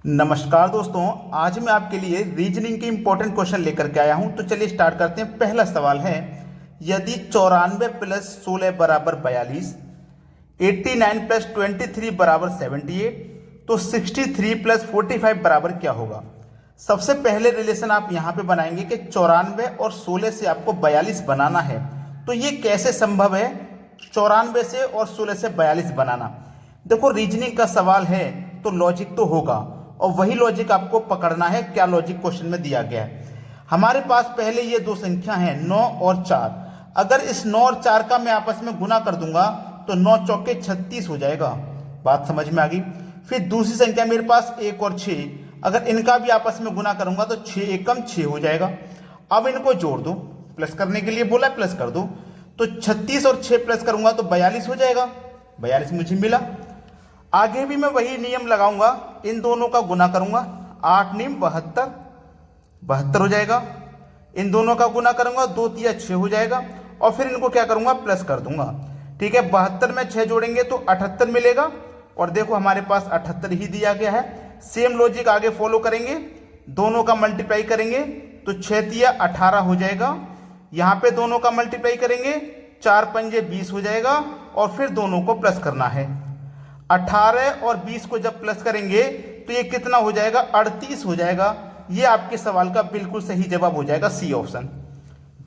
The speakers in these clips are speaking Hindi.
नमस्कार दोस्तों, आज मैं आपके लिए रीजनिंग के इंपॉर्टेंट क्वेश्चन लेकर के आया हूं। तो चलिए स्टार्ट करते हैं। पहला सवाल है, यदि 94 प्लस 16 बराबर 42, 89 प्लस 23 बराबर 78, तो 63 प्लस 45 बराबर क्या होगा। सबसे पहले रिलेशन आप यहां पे बनाएंगे कि 94 और 16 से आपको 42 बनाना है। तो ये कैसे संभव है 94 से और 16 से 42 बनाना। देखो, रीजनिंग का सवाल है तो लॉजिक तो होगा, और वही लॉजिक आपको पकड़ना है। क्या लॉजिक क्वेश्चन में दिया गया है। हमारे पास पहले ये दो संख्या हैं 9 और 4। अगर इस 9 और 4 का मैं आपस में गुना कर दूंगा तो 9 चौके 36 हो जाएगा। बात समझ में आ गई। फिर दूसरी संख्या मेरे पास 1 और 6, अगर इनका भी आपस में गुना करूंगा तो 6 एकम 6 हो जाएगा। अब इनको जोड़ दो, प्लस करने के लिए बोला, प्लस कर दो। तो 36 और 6 प्लस करूंगा तो 42 हो जाएगा। 42 मुझे मिला। आगे भी मैं वही नियम लगाऊंगा, इन दोनों का गुना करूंगा। 8 नीम 72, 72 हो जाएगा। इन दोनों का गुना करूंगा, 2 तिया 6 हो जाएगा। और फिर इनको क्या करूंगा, प्लस कर दूंगा। ठीक है, 72 में 6 जोड़ेंगे तो 78 मिलेगा। और देखो हमारे पास 78 ही दिया गया है। सेम लॉजिक आगे फॉलो करेंगे, दोनों का मल्टीप्लाई करेंगे तो 6 तिया 18 हो जाएगा। यहां पे दोनों का मल्टीप्लाई करेंगे, 4 पंजे 20 हो जाएगा। और फिर दोनों को प्लस करना है। 18 और 20 को जब प्लस करेंगे तो ये कितना हो जाएगा, 38 हो जाएगा। ये आपके सवाल का बिल्कुल सही जवाब हो जाएगा, सी ऑप्शन।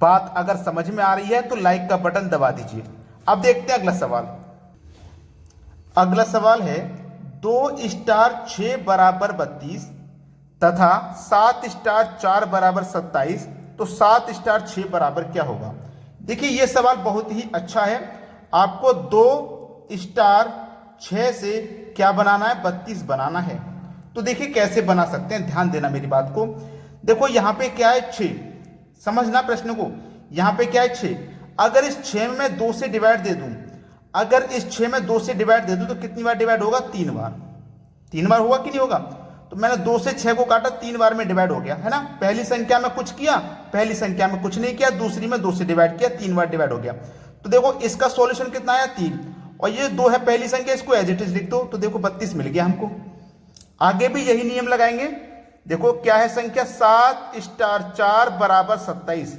बात अगर समझ में आ रही है तो लाइक का बटन दबा दीजिए। अब देखते हैं अगला सवाल। अगला सवाल है, 2 स्टार 6 बराबर 32 तथा 7 स्टार 4 बराबर 27, तो 7 स्टार 6 बराबर क्या होगा। देखिए, यह सवाल बहुत ही अच्छा है। आपको 2 स्टार 6 से क्या बनाना है, 32 बनाना है। तो देखिए कैसे बना सकते हैं, ध्यान देना मेरी बात को। देखो यहां पे क्या है, 6। समझना प्रश्न को। यहां पे क्या है, 6। अगर इस 6 में मैं 2 से डिवाइड दे दूं, अगर इस 6 में 2 से डिवाइड दे दूं तो कितनी बार डिवाइड होगा, 3 बार। 3 बार होगा कि नहीं होगा। तो मैंने 2 से 6 को काटा, 3 बार में डिवाइड हो गया है ना। पहली संख्या में कुछ किया, पहली संख्या में कुछ नहीं किया, दूसरी में 2 से डिवाइड किया, 3 बार डिवाइड हो गया। तो देखो इसका सॉल्यूशन कितना आया, 3। और ये 2 है पहली संख्या, इसको एज इट इज लिख दो। तो देखो 32 मिल गया हमको। आगे भी यही नियम लगाएंगे। देखो क्या है संख्या, 7 स्टार 4 बराबर 27।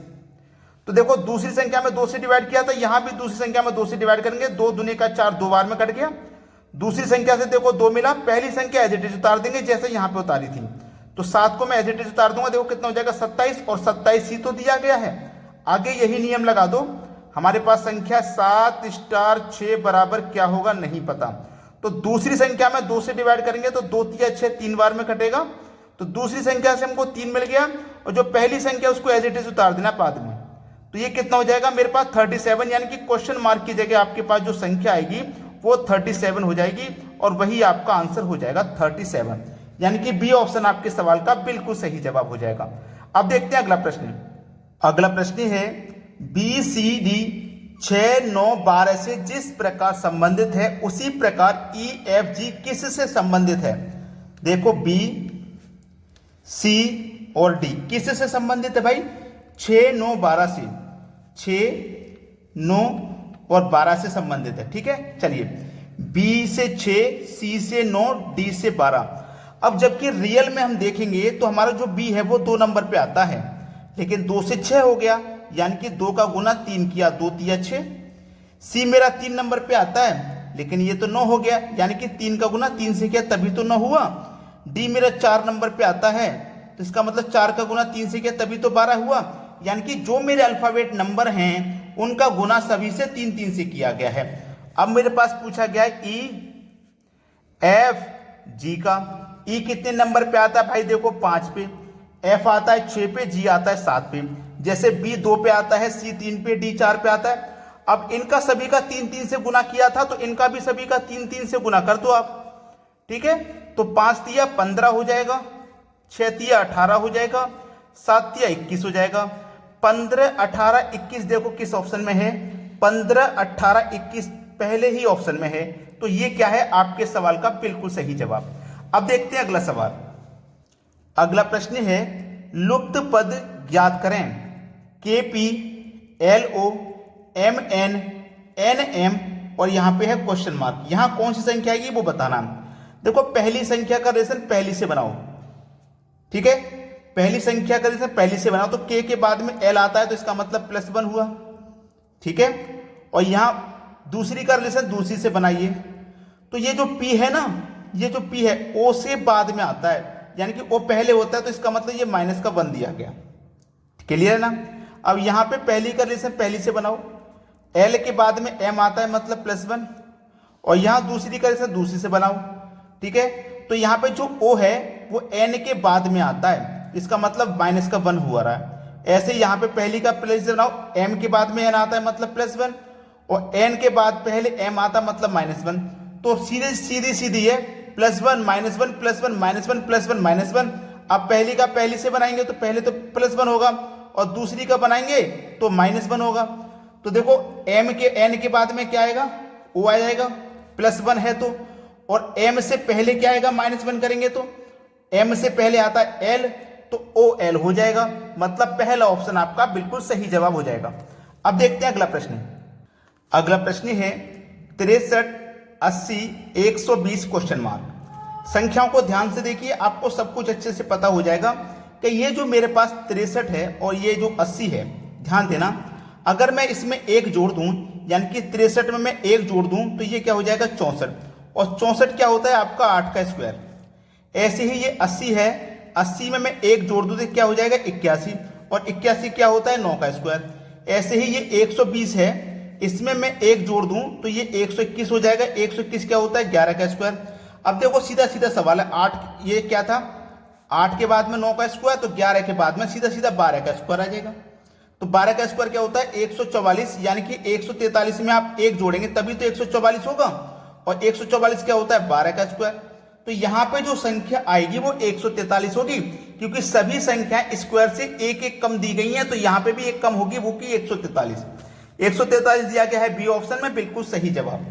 तो देखो दूसरी संख्या में 2 से डिवाइड किया था, यहां भी दूसरी संख्या में 2 से डिवाइड करेंगे। 2 दूनी का 4, 2 बार में कट गया। दूसरी संख्या से देखो 2 मिला, पहली संख्या एज इट इज उतार देंगे जैसे यहां पे उतारी थी। तो 7 को मैं एज इट इज उतार दूंगा। देखो कितना हो जाएगा, 27। और 27 ही तो दिया गया है। आगे यही नियम लगा दो। हमारे पास संख्या 7 स्टार 6 बराबर क्या होगा, नहीं पता। तो दूसरी संख्या में 2 से डिवाइड करेंगे तो 2 तिया 6, 3 बार में कटेगा। तो दूसरी संख्या से हमको 3 मिल गया। और जो पहली संख्या उसको एज इट इज उतार देना बाद में। तो ये कितना हो जाएगा मेरे पास, 37। यानी कि क्वेश्चन मार्क की जगह आपके पास जो संख्या आएगी वो 37 हो जाएगी। और वही आपका आंसर हो जाएगा 37। यानी कि बी ऑप्शन आपके सवाल का बिल्कुल सही जवाब हो जाएगा। अब देखते हैं अगला प्रश्न। अगला प्रश्न है, बी सी डी 6, 9, 12 से जिस प्रकार संबंधित है उसी प्रकार ई एफ जी किससे संबंधित है। देखो बी सी और डी किससे संबंधित है भाई, 6, 9, 12 से। 6, 9 और 12 से संबंधित है। ठीक है, चलिए बी से 6, सी से 9, डी से 12। अब जबकि रियल में हम देखेंगे तो हमारा जो बी है वो 2 नंबर पे आता है, लेकिन 2 से 6 हो गया, यानी कि 2 का गुना 3 किया, 2 तिया 6। सी मेरा 3 नंबर पे आता है, लेकिन ये तो 9 हो गया, यानी कि 3 का गुना 3 से किया तभी तो 9 हुआ। डी मेरा 4 नंबर पे आता है, तो इसका मतलब 4 का गुना 3 से किया तभी तो 12 हुआ। यानी कि जो मेरे अल्फाबेट नंबर हैं उनका गुना सभी से 3-3 से किया गया है। अब मेरे पास पूछा गया है ई एफ जी का। ई कितने नंबर पे आता है भाई, देखो 5 पे, एफ आता है 6 पे, जी आता है 7 पे। जैसे बी 2 पे आता है, सी 3 पे, डी 4 पे आता है। अब इनका सभी का 3-3 से गुना किया था, तो इनका भी सभी का 3-3 से गुना कर दो आप। ठीक है, तो 5 तिया 15 हो जाएगा, 6 तिया 18 हो जाएगा, 7 तिया 21 हो जाएगा। 15, 18, 21 देखो किस ऑप्शन में है, 15, 18, 21 पहले ही ऑप्शन में है। तो ये क्या है, आपके सवाल का बिल्कुल सही जवाब। अब देखते हैं अगला सवाल। अगला प्रश्न है, लुप्त पद ज्ञात करें। K P L O M N N M और यहां पे है क्वेश्चन मार्क। यहां कौन सी संख्या आएगी वो बताना। देखो पहली संख्या का रिलेशन पहली से बनाओ, ठीक है, पहली संख्या का रिलेशन पहली से बनाओ, तो k के बाद में l आता है तो इसका मतलब +1 हुआ, ठीक है। और यहां दूसरी का रिलेशन दूसरी से बनाइए, तो ये जो p है ना, ये जो p है o से बाद में आता है, यानी कि o पहले होता है, तो इसका मतलब ये माइनस का 1 दिया गया, क्लियर है ना। अब यहां पे पहली का रिलेशन पहली से बनाओ, l के बाद में m आता है मतलब +1, और यहां दूसरी का रिलेशन दूसरी से बनाओ, ठीक है। तो यहां पे जो o है वो n के बाद में आता है, इसका मतलब माइनस का 1 हुआ रहा है। ऐसे यहां पे पहली का प्लस बनाओ, m के बाद में n आता है मतलब +1, और n के बाद पहले m आता मतलब -1, तो सीधी है +1 -1 +1 -1 +1 -1। अब पहली का पहली से बनाएंगे तो पहले तो +1 होगा, और दूसरी का बनाएंगे तो -1 होगा। तो देखो m के n के बाद में क्या आएगा, o आ जाएगा, +1 है तो, और m से पहले क्या आएगा, -1 करेंगे तो m से पहले आता है l, तो OL हो जाएगा, मतलब पहला ऑप्शन आपका बिल्कुल सही जवाब हो जाएगा। अब देखते हैं अगला प्रश्न। अगला प्रश्न है 63, 80, 120 क्वेश्चन मार्क। संख्याओं को ध्यान से देखिए, आपको सब कुछ अच्छे से पता हो जाएगा कि ये जो मेरे पास 63 है और ये जो 80 है, ध्यान देना, अगर मैं इसमें 1 जोड़ दूं, यानी कि 63 में मैं 1 जोड़ दूं तो ये क्या हो जाएगा 64, और 64 क्या होता है आपका 8 का स्क्वायर। ऐसे ही ये 80 है, 80 में मैं 1 जोड़ दूं तो क्या हो जाएगा 81, और 81 क्या होता है 9 का स्क्वायर। ऐसे ही ये 120 है, इसमें मैं 1 जोड़ दूं तो ये 121 हो जाएगा, 121 क्या होता है 11 का स्क्वायर। अब देखो सीधा सीधा सवाल है, 8 ये क्या था, 8 के बाद में 9 का स्क्वायर, तो 11 के बाद में सीधा सीधा 12 का स्क्वायर आ जाएगा। तो 12 का स्क्वायर क्या होता है 144, यानी कि 143 में आप 1 जोड़ेंगे तभी तो 144 होगा, और 144 क्या होता है 12 का स्क्वायर। तो यहां पे जो संख्या आएगी वो 143 होगी, क्योंकि सभी संख्याएं स्क्वायर से एक एक कम दी गई हैं, तो यहां पे भी एक कम होगी, वो की 143। 143 दिया गया है बी ऑप्शन में, बिल्कुल सही जवाब।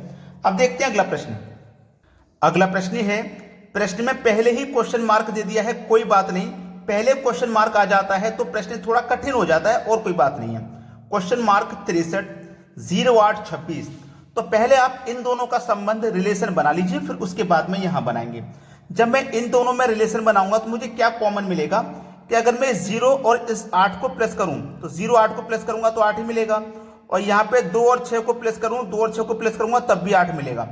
अब देखते हैं अगला प्रश्न। अगला प्रश्न है, प्रश्न में पहले ही क्वेश्चन मार्क दे दिया है, कोई बात नहीं, पहले क्वेश्चन मार्क आ जाता है तो प्रश्न थोड़ा कठिन हो जाता है, और कोई बात नहीं है। Question mark 63, 08, 26। तो पहले आप इन दोनों का संबंध रिलेशन बना लीजिए, फिर उसके बाद में यहां बनाएंगे। जब मैं इन दोनों में रिलेशन बनाऊंगा तो मुझे क्या कॉमन मिलेगा कि अगर मैं 0 और इस 8 को प्लस करूं तो 0 8 को प्लस करूंगा तो 8 ही मिलेगा, और यहां पे 2 और 6 को प्लस करूं, 2 और 6 को प्लस करूंगा तब भी 8 मिलेगा।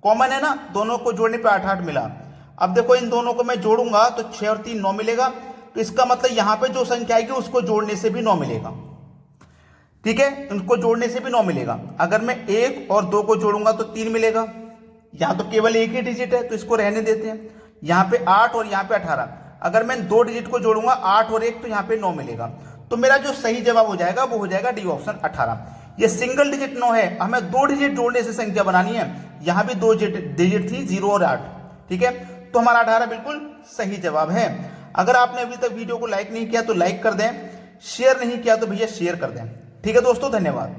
कॉमन है ना, दोनों को जोड़ने पे 8 8 मिला। अब देखो इन दोनों को मैं जोड़ूंगा तो 6 और 3 9 मिलेगा, तो इसका मतलब यहां पे जो संख्या आएगी उसको जोड़ने से भी 9 मिलेगा, ठीक है, इनको जोड़ने से भी 9 मिलेगा। अगर मैं 1 और 2 को जोड़ूंगा तो 3 मिलेगा, यहां तो केवल एक ही डिजिट है तो इसको रहने देते हैं। यहां पे 8 और यहां पे 18, अगर मैं 2 डिजिट को जोड़ूंगा 8 और 1 तो यहां पे 9 मिलेगा। तो मेरा जो सही जवाब हो जाएगा वो हो जाएगा डी ऑप्शन 18। ये सिंगल डिजिट 9 है, हमें 2 डिजिट जोड़ने से संख्या बनानी है, यहां भी 2 डिजिट थी 0 और 8, ठीक है, तो हमारा 18 बिल्कुल सही जवाब है। अगर आपने अभी तक वीडियो को लाइक नहीं किया तो लाइक कर दें, शेयर नहीं किया तो भैया शेयर कर दें, ठीक है दोस्तों, धन्यवाद।